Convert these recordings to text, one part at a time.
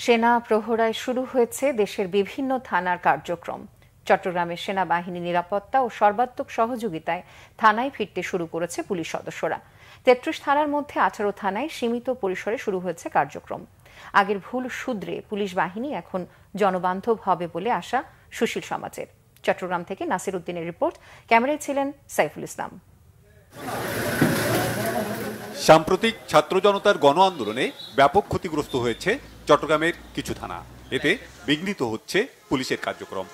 সেনা প্রহরায় শুরু হয়েছে দেশের বিভিন্ন থানার কার্যক্রম। চট্টগ্রামের সেনাবাহিনী নিরাপত্তা ও সর্বাত্মক সহযোগিতায় থানায় ফিরতে শুরু করেছে পুলিশ সদস্যরা। ৩৩ থানার মধ্যে ১৮ থানায় সীমিত পরিসরে শুরু হয়েছে কার্যক্রম। আগের ভুল শুধরে পুলিশ বাহিনী এখন জনবান্ধব হবে বলে আশা সুশীল সমাজের। চট্টগ্রাম থেকে নাসির উদ্দিনের রিপোর্ট, ক্যামেরায় ছিলেন সাইফুল ইসলাম। সাম্প্রতিক ছাত্র জনতার গণ আন্দোলনে ব্যাপক ক্ষতিগ্রস্ত হয়েছে চট্টগ্রামের কিছু থানা। এতে বিঘ্নিত হচ্ছে পুলিশের কার্যক্রম।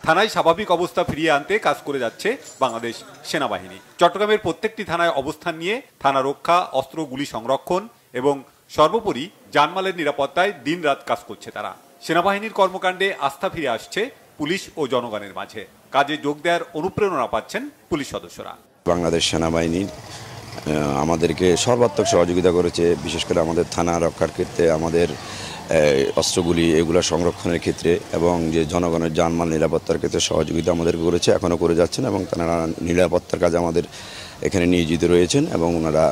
থানায় স্বাভাবিক অবস্থা ফিরিয়ে আনতে কাজ করে যাচ্ছে বাংলাদেশ সেনাবাহিনী। চট্টগ্রামের প্রত্যেকটি থানায় অবস্থান নিয়ে থানা রক্ষা, অস্ত্র গুলি সংরক্ষণ এবং সর্বোপরি জানমালের নিরাপত্তায় দিনরাত কাজ করছে তারা। সেনাবাহিনীর কর্মকাণ্ডে আস্থা ফিরে আসছে পুলিশ ও জনগণের মাঝে। কাজে যোগ দেওয়ার অনুপ্রেরণা পাচ্ছেন পুলিশ সদস্যরা। বাংলাদেশ সেনাবাহিনী আমাদেরকে সর্বাত্মক সহযোগিতা করেছে, বিশেষ করে আমাদের থানা রক্ষার ক্ষেত্রে, আমাদের অস্ত্রগুলি এগুলো সংরক্ষণের ক্ষেত্রে এবং যে জনগণের জানমাল নিরাপত্তার ক্ষেত্রে সহযোগিতা আমাদের করেছে, এখনও করে যাচ্ছেন এবং তারা নিরাপত্তার কাজে আমাদের এখানে নিয়োজিত রয়েছেন এবং ওনারা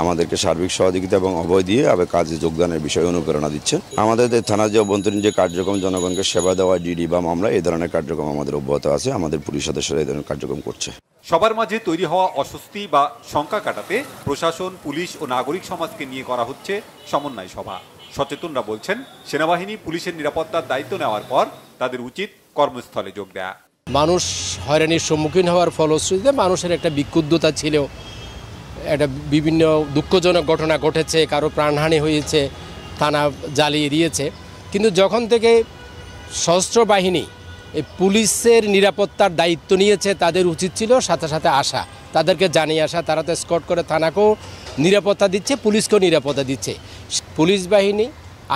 আমাদেরকে সার্বিক সহযোগিতা এবং অভয় দিয়ে আবার কাজে যোগদানের বিষয়ে অনুপ্রেরণা দিচ্ছেন। আমাদের থানার যে অভ্যন্তরীণ যে কার্যক্রম, জনগণকে সেবা দেওয়া, ডিডি বা মামলা, এই ধরনের কার্যক্রম আমাদের অব্যাহত আছে। আমাদের পুলিশ সদস্যরা এই ধরনের কার্যক্রম করছে। সবার মাঝে তৈরি হওয়া অস্বস্তি বা শঙ্কা কাটাতে প্রশাসন, পুলিশ ও নাগরিক সমাজকে নিয়ে করা হচ্ছে সমন্বয় সভা। সচেতনরা বলছেন, সেনাবাহিনী পুলিশের নিরাপত্তার দায়িত্ব নেওয়ার পর তাদের উচিত কর্মস্থলে যোগ দেয়া। মানুষ হয়রানির সম্মুখীন হওয়ার ফলশ্রুতিতে মানুষের একটা বিক্ষুব্ধতা ছিল, একটা বিভিন্ন দুঃখজনক ঘটনা ঘটেছে, কারো প্রাণহানি হয়েছে, থানা জ্বালিয়ে দিয়েছে। কিন্তু যখন থেকে সশস্ত্র বাহিনী এই পুলিশের নিরাপত্তার দায়িত্ব নিয়েছে, তাদের উচিত ছিল সাথে সাথে আসা, তাদেরকে জানিয়ে আসা। তারা তো স্কট করে থানাকেও নিরাপত্তা দিচ্ছে, পুলিশকেও নিরাপত্তা দিচ্ছে। পুলিশ বাহিনী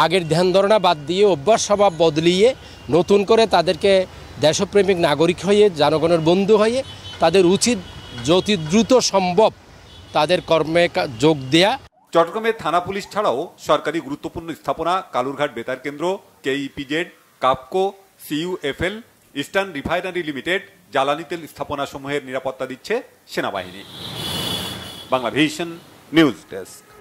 আগের ধ্যান ধারণা বাদ দিয়ে অভ্যাস স্বভাব বদলিয়ে নতুন করে তাদেরকে দেশপ্রেমিক নাগরিক হয়ে, জনগণের বন্ধু হয়ে তাদের উচিত যতি দ্রুত সম্ভব তাদের কর্মে যোগ দেয়া। চট্টগ্রামের থানা পুলিশ ছাড়াও সরকারি গুরুত্বপূর্ণ স্থাপনা, কালুরঘাট বেতার কেন্দ্র, KEPZ, KAFCO, CUFL, eastern refinery limited, জ্বালানি তেল স্থাপনা সমূহের নিরাপত্তা দিচ্ছে সেনাবাহিনী। Banglavision news desk.